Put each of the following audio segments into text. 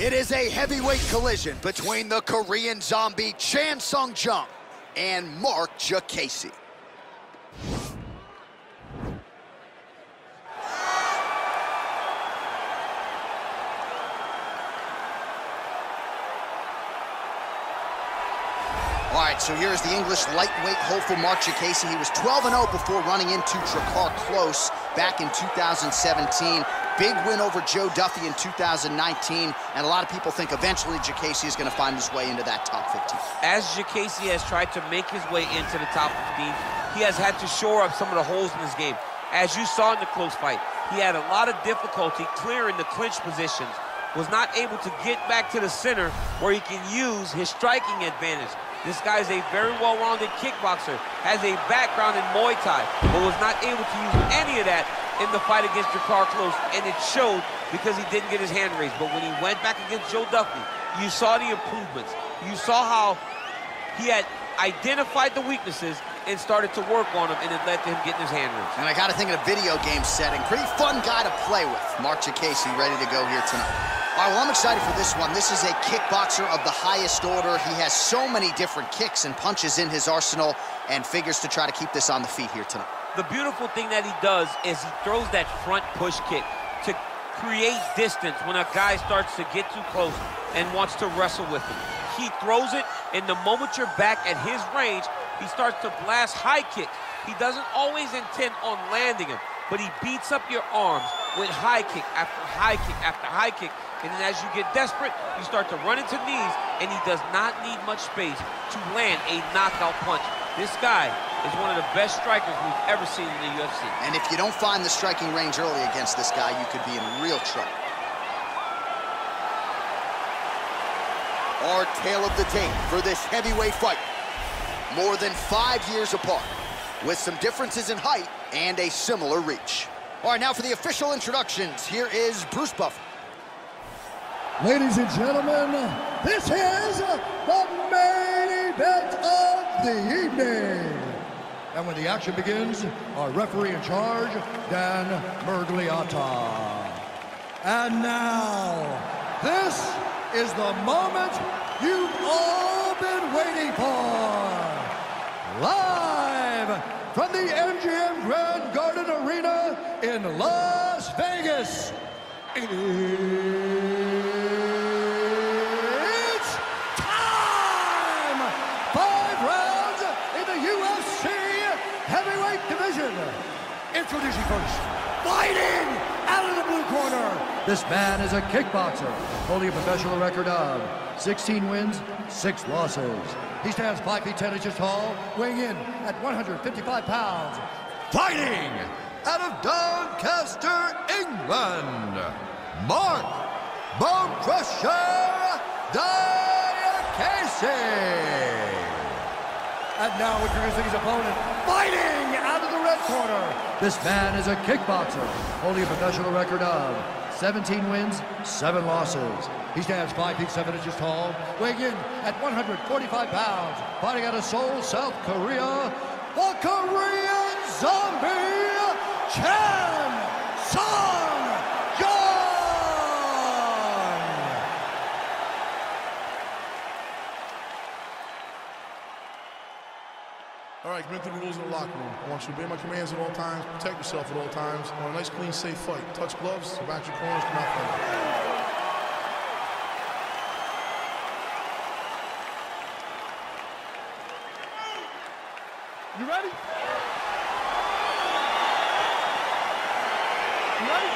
It is a heavyweight collision between the Korean zombie Chan Sung Jung and Marc Diakiese. All right, so here's the English lightweight hopeful Marc Diakiese. He was 12-0 before running into Drakkar Klose back in 2017. Big win over Joe Duffy in 2019, and a lot of people think eventually Diakiese is going to find his way into that top 15. As Diakiese has tried to make his way into the top 15, he has had to shore up some of the holes in his game. As you saw in the close fight, he had a lot of difficulty clearing the clinch positions, was not able to get back to the center where he can use his striking advantage. This guy is a very well-rounded kickboxer, has a background in Muay Thai, but was not able to use any of that in the fight against Drakkar Klose, and it showed because he didn't get his hand raised. But when he went back against Joe Duffy, you saw the improvements. You saw how he had identified the weaknesses and started to work on them, and it led to him getting his hand raised. And I got to think in a video game setting, pretty fun guy to play with. Marc Diakiese ready to go here tonight. All right, well, I'm excited for this one. This is a kickboxer of the highest order. He has so many different kicks and punches in his arsenal and figures to try to keep this on the feet here tonight. The beautiful thing that he does is he throws that front push kick to create distance when a guy starts to get too close and wants to wrestle with him. He throws it, and the moment you're back at his range, he starts to blast high kicks. He doesn't always intend on landing him, but he beats up your arms with high kick after high kick after high kick. And then as you get desperate, you start to run into knees, and he does not need much space to land a knockout punch. This guy is one of the best strikers we've ever seen in the UFC. And if you don't find the striking range early against this guy, you could be in real trouble. Our tale of the tape for this heavyweight fight. More than 5 years apart, with some differences in height and a similar reach. All right, now for the official introductions, here is Bruce Buffer. Ladies and gentlemen, this is the main event of the evening. And when the action begins, our referee in charge, Dan Miragliotta. And now, this is the moment you've all been waiting for. Live from the MGM Grand Garden Arena in Las Vegas. Introducing first, fighting out of the blue corner. This man is a kickboxer, holding a professional record of 16 wins, 6 losses. He stands 5 feet 10 inches tall, weighing in at 155 pounds. Fighting out of Doncaster, England, Marc Bone Crusher Diakiese. And now introducing his opponent, fighting out of the red corner. This man is a kickboxer, holding a professional record of 17 wins, 7 losses. He stands 5 feet 7 inches tall, weighing in at 145 pounds, fighting out of Seoul, South Korea, the Korean Zombie, Chan Sung Jung. All right, commit to the rules of the locker room. I want you to obey my commands at all times, protect yourself at all times. I want a nice, clean, safe fight. Touch gloves, back your corners, come out fight. You ready? You ready?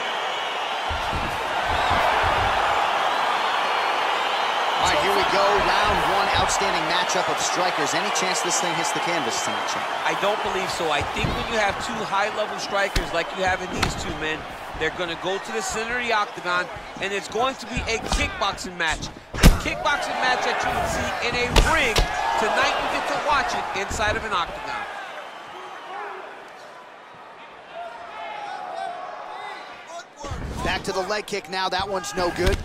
All right, here we go, round one, outstanding matchup of strikers. Any chance this thing hits the canvas tonight, Champ? I don't believe so. I think when you have 2 high-level strikers like you have in these 2 men, they're going to go to the center of the octagon, and it's going to be a kickboxing match. A kickboxing match that you would see in a ring. Tonight you get to watch it inside of an octagon. Back to the leg kick now. That one's no good.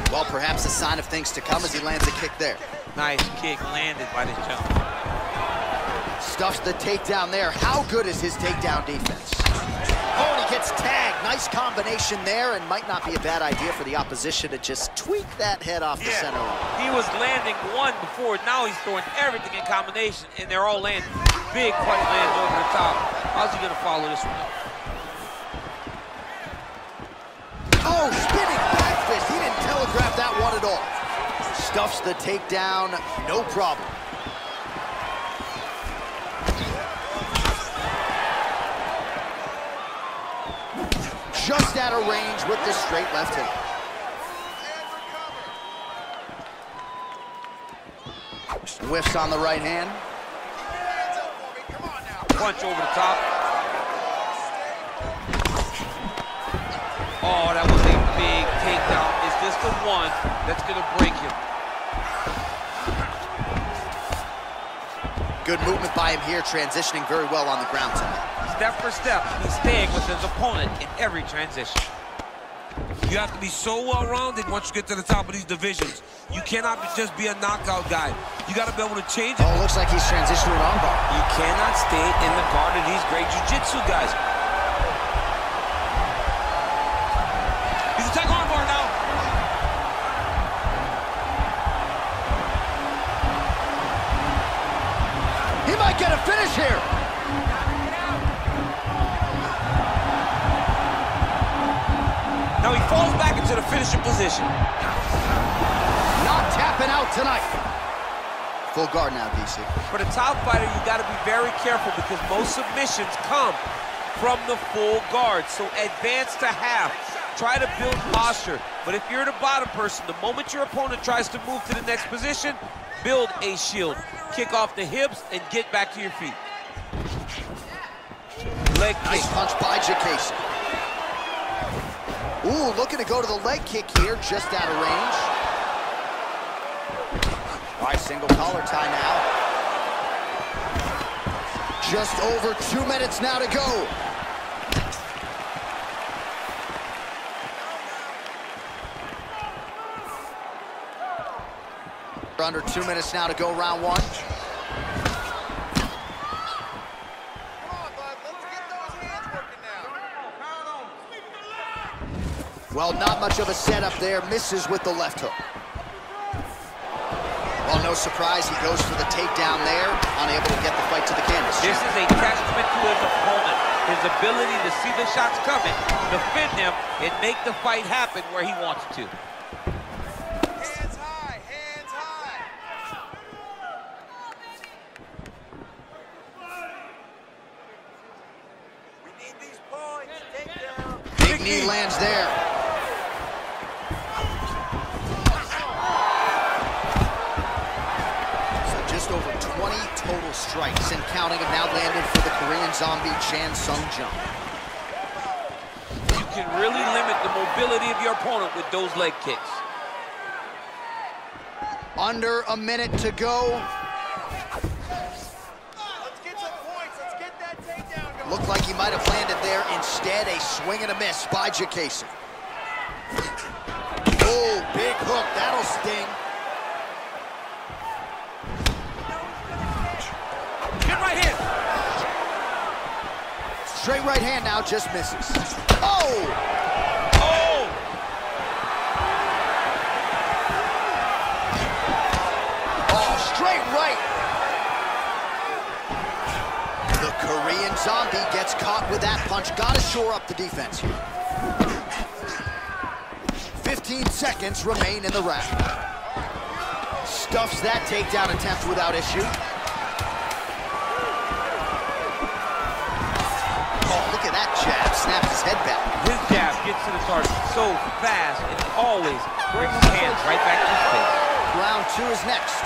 Well, perhaps a sign of things to come as he lands a kick there. Nice kick landed by this gentleman. Stuffs the takedown there. How good is his takedown defense? Oh, and he gets tagged. Nice combination there, and might not be a bad idea for the opposition to just tweak that head off the center line. He was landing one before. Now he's throwing everything in combination, and they're all landing. Big punch lands over the top. How's he gonna follow this one up? Oh, spinning back fist. He didn't telegraph that one at all. Stuffs the takedown, no problem. Just out of range with the straight left hand. Whiffs on the right hand. Punch over the top. Oh, that was a big takedown. Is this the one that's gonna break him? Good movement by him here, transitioning very well on the ground tonight. Step for step, he's staying with his opponent in every transition. You have to be so well-rounded once you get to the top of these divisions. You cannot just be a knockout guy. You got to be able to change it. Oh, looks like he's transitioning an armbar. You cannot stay in the guard of these great jiu-jitsu guys. He's attacking armbar now. He might get a finish here. Now he falls back into the finishing position. Not tapping out tonight. Full guard now, DC. For the top fighter, you got to be very careful because most submissions come from the full guard. So advance to half. Try to build posture. But if you're the bottom person, the moment your opponent tries to move to the next position, build a shield. Kick off the hips and get back to your feet. Leg kick. Nice punch by Diakiese. Ooh, looking to go to the leg kick here, just out of range. All right, single collar tie now. Just over 2 minutes now to go. Under 2 minutes now to go, round one. Well, not much of a setup there. Misses with the left hook. Well, no surprise, he goes for the takedown there, unable to get the fight to the canvas. This is a testament to his opponent. His ability to see the shots coming, defend them, and make the fight happen where he wants it to. Hands high, hands high. We need these points. Takedown. Big knee lands there. Over 20 total strikes and counting have now landed for the Korean zombie Chan Sung Jung. You can really limit the mobility of your opponent with those leg kicks. Under a minute to go. Let's get some points. Let's get that takedown going. Looked like he might have landed there. Instead, a swing and a miss by Diakiese. Oh, big hook. That'll sting. Right hand. Straight right hand now, just misses. Oh! Oh! Oh, straight right. The Korean zombie gets caught with that punch. Gotta shore up the defense here. 15 seconds remain in the round. Stuffs that takedown attempt without issue. Look at that jab, snaps his head back. His jab gets to the target so fast and always brings his hands right back to his face. Round two is next.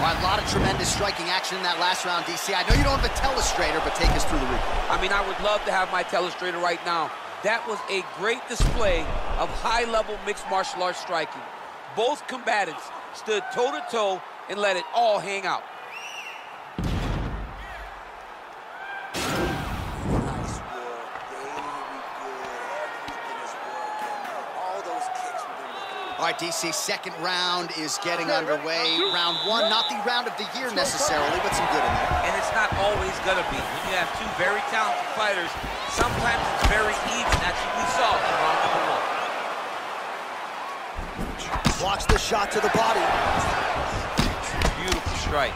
All right, a lot of tremendous striking action in that last round, DC. I know you don't have a telestrator, but take us through the replay. I mean, I would love to have my telestrator right now. That was a great display of high-level mixed martial arts striking. Both combatants stood toe-to-toe and let it all hang out. All right, DC, second round is getting underway. Round one, not the round of the year necessarily, but some good in there. And it's not always gonna be. When you have two very talented fighters, sometimes it's very even. That's what we saw in round number one. Blocks the shot to the body. Beautiful strike.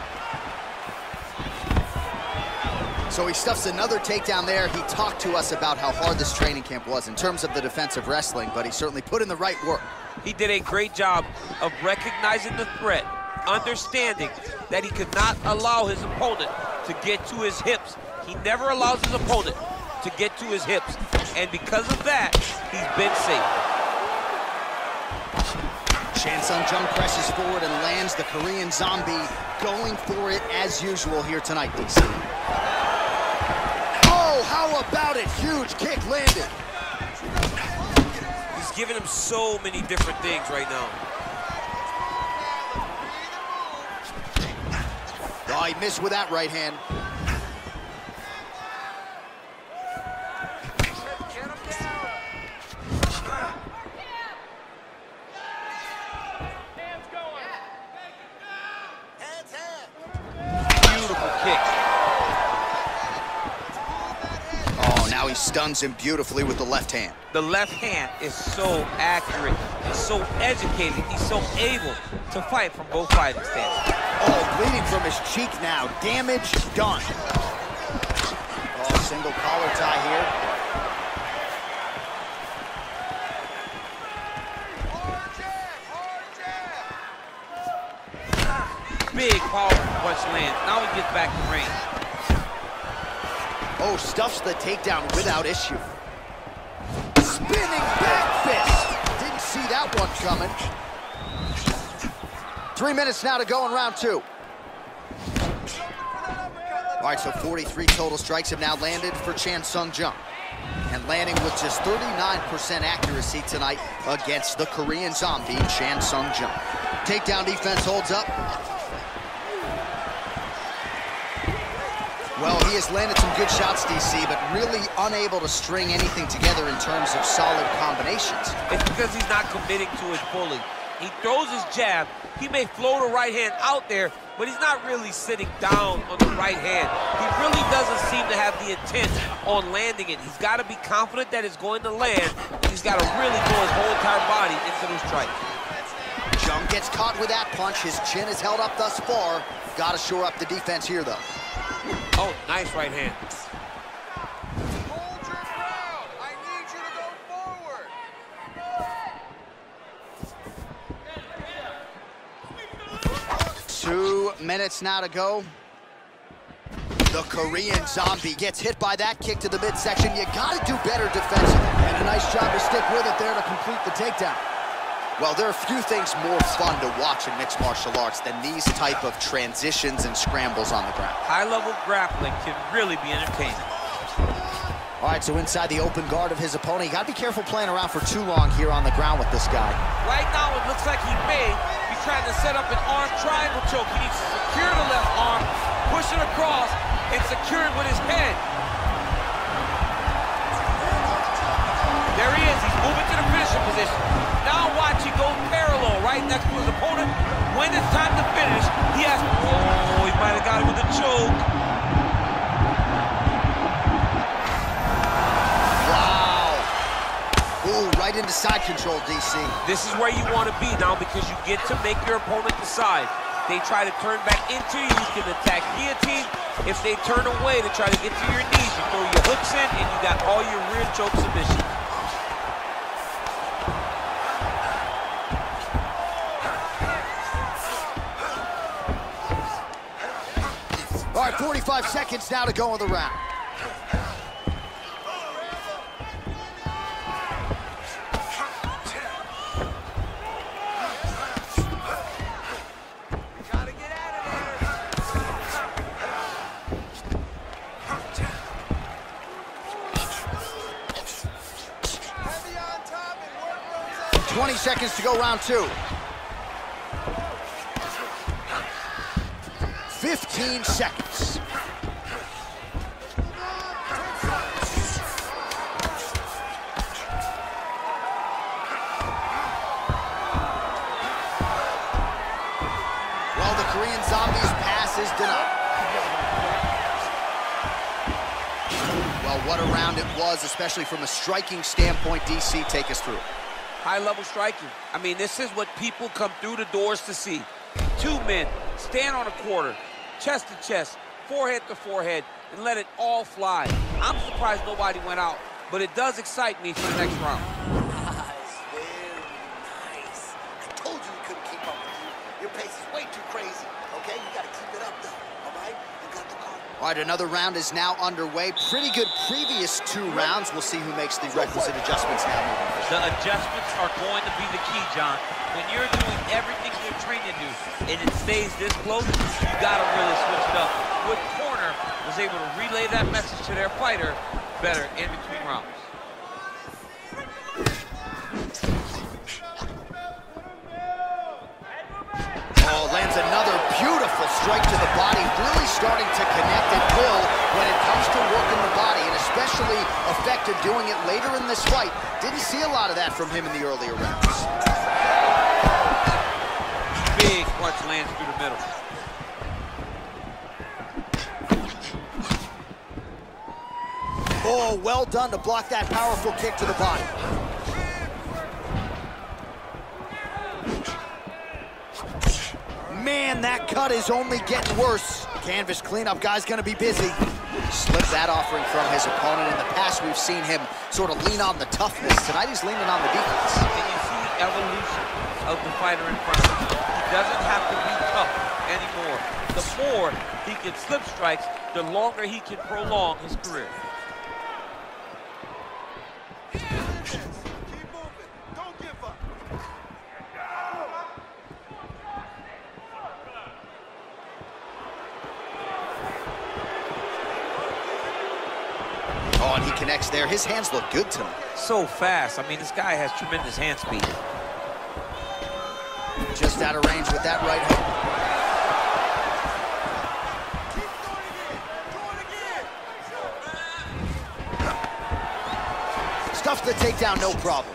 So he stuffs another takedown there. He talked to us about how hard this training camp was in terms of the defensive wrestling, but he certainly put in the right work. He did a great job of recognizing the threat, understanding that he could not allow his opponent to get to his hips. He never allows his opponent to get to his hips, and because of that, he's been safe. Jung presses forward and lands the Korean Zombie, going for it as usual here tonight, DC. Oh, how about it? Huge kick landed. He's giving him so many different things right now. Oh, he missed with that right hand. He stuns him beautifully with the left hand. The left hand is so accurate, he's so educated, he's so able to fight from both fighting stances. Oh, bleeding from his cheek now. Damage done. Oh, single collar tie here. Big, powerful punch lands. Now he gets back to range. Oh, stuffs the takedown without issue. Spinning back fist. Didn't see that one coming. 3 minutes now to go in round two. All right, so 43 total strikes have now landed for Chan Sung Jung. And landing with just 39% accuracy tonight against the Korean Zombie, Chan Sung Jung. Takedown defense holds up. Well, he has landed some good shots, DC, but really unable to string anything together in terms of solid combinations. It's because he's not committing to it fully. He throws his jab. He may float a right hand out there, but he's not really sitting down on the right hand. He really doesn't seem to have the intent on landing it. He's got to be confident that it's going to land, and he's got to really throw his whole entire body into the strike. Jung gets caught with that punch. His chin is held up thus far. Got to shore up the defense here, though. Oh, nice right hand. Hold your ground. I need you to go forward. 2 minutes now to go. The Korean Zombie gets hit by that kick to the midsection. You got to do better defensively. And a nice job to stick with it there to complete the takedown. Well, there are few things more fun to watch in mixed martial arts than these type of transitions and scrambles on the ground. High-level grappling can really be entertaining. All right, so inside the open guard of his opponent, you got to be careful playing around for too long here on the ground with this guy. Right now, it looks like he may be trying to set up an arm triangle choke. He needs to secure the left arm, push it across, and secure it with his head. There he is. He's moving to the finishing position. Now watch, he goes parallel right next to his opponent. When it's time to finish, he has... Oh, he might have got it with a choke. Wow. Ooh, right into side control, DC. This is where you want to be now because you get to make your opponent decide. They try to turn back into you, you can attack guillotine. If they turn away to try to get to your knees, you throw your hooks in and you got all your rear choke submissions. All right, 45 seconds now to go in the round. Gotta get out of there. Heavy on top and work those up. 20 seconds to go, round two. 15 seconds. Korean Zombie's pass is denied. Well, what a round it was, especially from a striking standpoint. DC, take us through. High-level striking. I mean, this is what people come through the doors to see. Two men stand on a quarter, chest to chest, forehead to forehead, and let it all fly. I'm surprised nobody went out, but it does excite me for the next round. Nice, very nice. I told you we couldn't keep up with you. Your pace is way too crazy, okay? You gotta keep it up, though, all right? You got the call. All right, another round is now underway. Pretty good previous two rounds. We'll see who makes the requisite adjustments now moving forward. The adjustments are going to be the key, John. When you're doing everything you're trained to do and it stays this close, you gotta really switch it up. What corner was able to relay that message to their fighter better in between rounds? Oh, lands another beautiful strike to the body, really starting to connect and pull when it comes to working the body, and especially effective doing it later in this fight. Didn't see a lot of that from him in the earlier rounds. Big punch lands through the middle. Oh, well done to block that powerful kick to the body. Man, that cut is only getting worse. Canvas cleanup guy's gonna be busy. Slipped that offering from his opponent. In the past, we've seen him sort of lean on the toughness. Tonight, he's leaning on the defense. And you see the evolution of the fighter in front of him. He doesn't have to be tough anymore. The more he can slip strikes, the longer he can prolong his career. Oh, and he connects there. His hands look good tonight. So fast. I mean, this guy has tremendous hand speed. Just out of range with that right hook. Stuffs the takedown, no problem.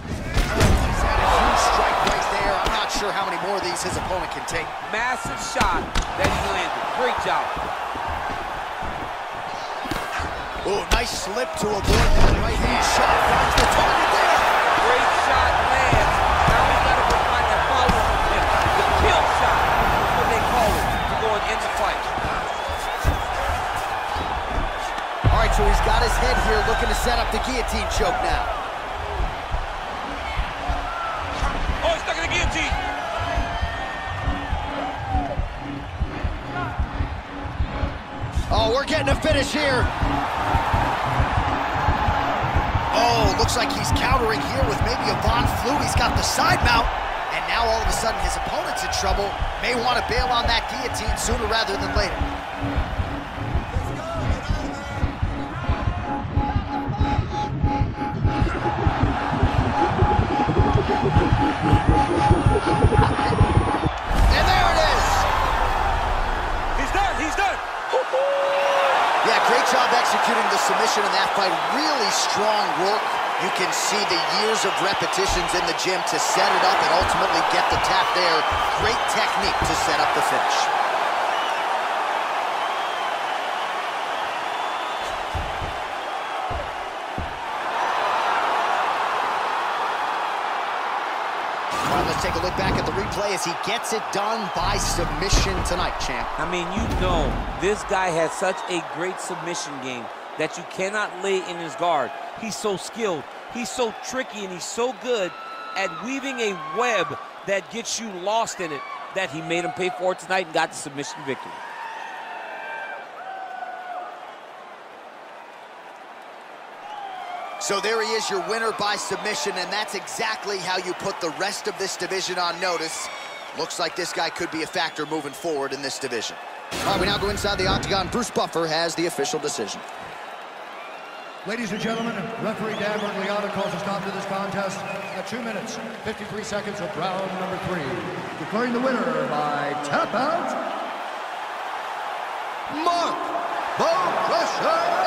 He's had a huge strike right there. I'm not sure how many more of these his opponent can take. Massive shot that he landed. Great job. Oh, nice slip to avoid that right hand shot. Finds the target there. Great shot lands. Now he's got to go find that follow-up him. The kill shot is what they call it to go and end the fight. All right, so he's got his head here looking to set up the guillotine choke now. Oh, he's stuck in the guillotine. Oh, we're getting a finish here. Oh, looks like he's countering here with maybe a Von Flue. He's got the side mount, and now all of a sudden his opponent's in trouble. May want to bail on that guillotine sooner rather than later. And there it is. He's done. He's done. Yeah, great job executing the submission in that fight. Really strong work. You can see the years of repetitions in the gym to set it up and ultimately get the tap there. Great technique to set up the finish. All right, let's take a look back at the replay as he gets it done by submission tonight, champ. I mean, you know, this guy has such a great submission game that you cannot lay in his guard. He's so skilled, he's so tricky, and he's so good at weaving a web that gets you lost in it that he made him pay for it tonight and got the submission victory. So there he is, your winner by submission, and that's exactly how you put the rest of this division on notice. Looks like this guy could be a factor moving forward in this division. All right, we now go inside the octagon. Bruce Buffer has the official decision. Ladies and gentlemen, referee Leonard calls a stop to this contest at 2 minutes, 53 seconds of round number 3. Declaring the winner by tap out, Marc Diakiese.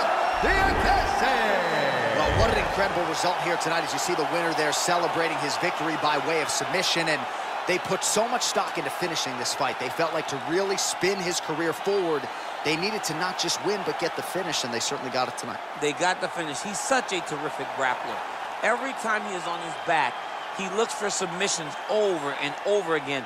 Well, What an incredible result here tonight as you see the winner there celebrating his victory by way of submission. And they put so much stock into finishing this fight. They felt like to really spin his career forward, they needed to not just win, but get the finish, and they certainly got it tonight. They got the finish. He's such a terrific grappler. Every time he is on his back, he looks for submissions over and over again.